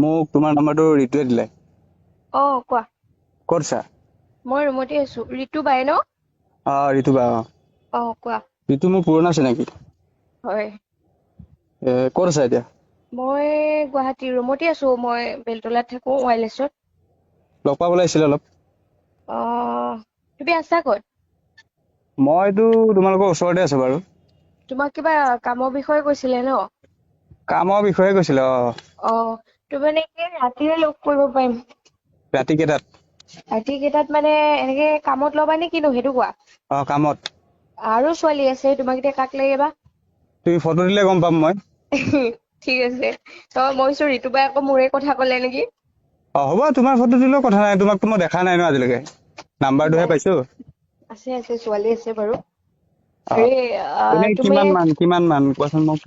মোক তোমাৰ নাম্বাৰটো ঋতুৱে দিলে। কোৱা। ক'ত আছা? মই ৰুমতে আছো। ঋতু বাই ন? ঋতু বা। কোৱা। ঋতু মোৰ পুৰণা চিনাকি। হয়। ক'ত আছা এতিয়া? মই গুৱাহাটী ৰুমতে আছো। মই বেলতলাত থাকো, ৱাইলেছত। লগ পাব লাগিছিলে অলপ। তুমি আছা ক'ত? মইতো তোমালোকৰ ওচৰতে আছো বাৰু। তোমাক কিবা কামৰ বিষয়ে কৈছিলে ন? কামৰ বিষয়ে কৈছিলে। তুমি মানে কি ৰাতিয়ে লগ কৰিব পাৰিম? ৰাতি কেইটাত? ৰাতি কেইটাত মানে এনেকে কামত ল'বা নে কিনো সেইটো কোৱা? কামত। আৰু ছোৱালী আছে, তোমাক এতিয়া কাক লাগে বা? তুমি ফটো দিলে গম পাম মই। ঠিক আছে। মই ভাবিছো ঋতু বাই আকৌ মোৰে কথা ক'লে নেকি? হ'ব, তোমাৰ ফটো দিলেও কথা নাই। তোমাকতো মই দেখা নাই ন আজিলৈকে। নাম্বাৰটোহে পাইছো। আছে ছোৱালী আছে বাৰু। এনেই তুমি কিমান মান কোৱাচোন মোক,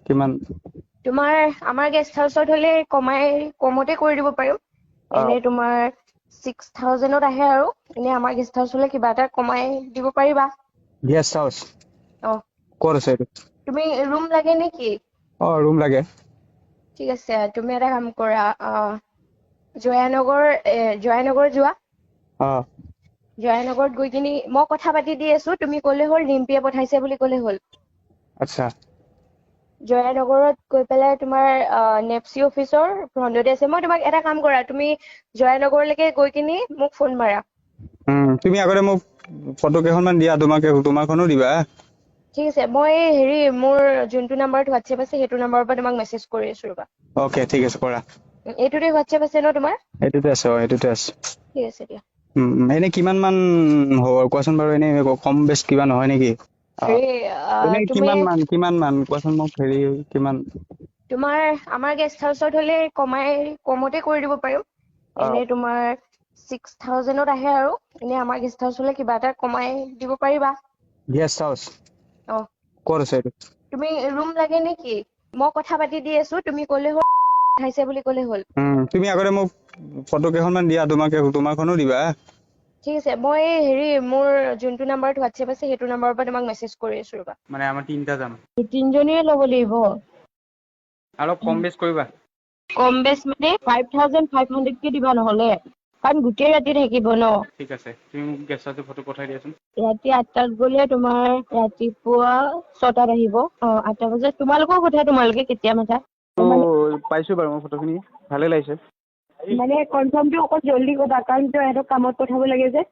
কিমান? তোমাৰ আমাৰ গেষ্ট হাউচত হলে কমতে কৰি দিব পাৰিম। এনে তোমাৰ 6,000ত আহে আৰু। এনে আমাৰ গেষ্ট হাউচ হলে কিবা এটা কমাই দিব পাৰিবা। গেষ্ট হাউচ ক'ত আছে এইটো? তুমি ৰুম লাগে নেকি? ৰুম লাগে। ঠিক আছে, তুমি এটা কাম কৰা, জয়ানগৰ যোৱা। জয়ানগৰত গৈ কিনি মই কথা পাতি দি আছো, তুমি ক'লে হ'ল ৰিম্পীয়ে পঠাইছে বুলি ক'লে হ'ল। আচ্ছা। জয়ানগৰত গৈ পেলাই তোমাৰ নেপচি অফিচৰ ফ্ৰণ্টতে আছে। মই তোমাক এটা কাম কৰা, তুমি জয়ানগৰলৈকে গৈ কিনি মোক ফোন মাৰা। তুমি আগতে মোক ফটো কেইখনমান দিয়া, তোমাৰখনো দিবা। ঠিক আছে, মই মোৰ যোনটো নাম্বাৰত হোৱাটছএপ আছে সেইটো নাম্বাৰৰ পৰা তোমাক মেছেজ কৰি আছো ৰবা। ঠিক আছে, কৰা। এইটোতে হোৱাটছএপ আছে ন তোমাৰ? এইটোতে আছে। সেইটোতে আছে। ঠিক আছে দিয়া। এনে কিমান মান হ'ব কোৱাচোন বাৰু? এনে কম বেছ কিবা নহয় নেকি? এনে তুমি কিমান মান কোৱাচোন মোক, কিমান? তোমাৰ আমাৰ গেষ্ট হাউচত হলে কমতে কৰি দিব পাৰিম। এনে তোমাৰ 6,000ত আহে আৰু। এনে আমাৰ গেষ্ট হাউচ হলে কিবা এটা কমাই দিব পাৰিবা। গেষ্ট হাউচ ক'ত আছে এইটো? তুমি ৰুম লাগে নেকি? মই কথা পাতি দি আছো, তুমি ক'লে হ'ল পঠাইছে বুলি ক'লে হ'ল। তুমি আগতে মোক ফটো কেইখনমান দিয়া, তোমাৰখনো দিবা। ঠিক আছে, মই মোৰ যোনটো নাম্বাৰত হোৱাটছএপ আছে সেইটো নাম্বাৰৰ পৰা তোমাক মেছেজ কৰি আছো ৰবা। মানে আমাৰ 3টা যাম। 3জনীয়ে ল'ব লাগিব। অলপ কম বেছ কৰিবা। কম বেছ মানে 5,500কে দিবা নহলে, কাৰণ গোটেই ৰাতি থাকিব ন। ঠিক আছে, তুমি মোক গেষ্ট হাউচৰ ফটো পঠাই দিয়াচোন। ৰাতি 8টাত গলে তোমাৰ ৰাতিপুৱা 6টাত আহিব। 8টা বজাত। তোমালোকৰ কথা, তোমালোকে কেতিয়া মাতা। পাইছো বাৰু মই ফটোখিনি, ভালে লাগিছে। মানে কনফাৰ্মটো অকণ জল্দি কবা, কাৰণ সিহঁতক কামত পঠাব লাগে যে।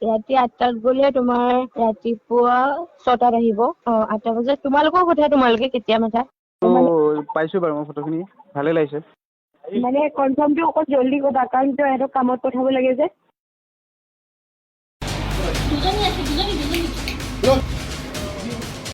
ৰাতি 8টাত গলে তোমাৰ ৰাতিপুৱা 6টাত আহিব। 8টা বজাত। তোমালোকৰ কথা, তোমালোকে কেতিয়া মাতা। পাইছো বাৰু মই ফটোখিনি, ভালে লাগিছে। মানে কনফাৰ্মটো অকণ জল্দি কবা, কাৰণ সিহঁতক কামত পঠাব লাগে যে। দুজনী আছে, দুজনী।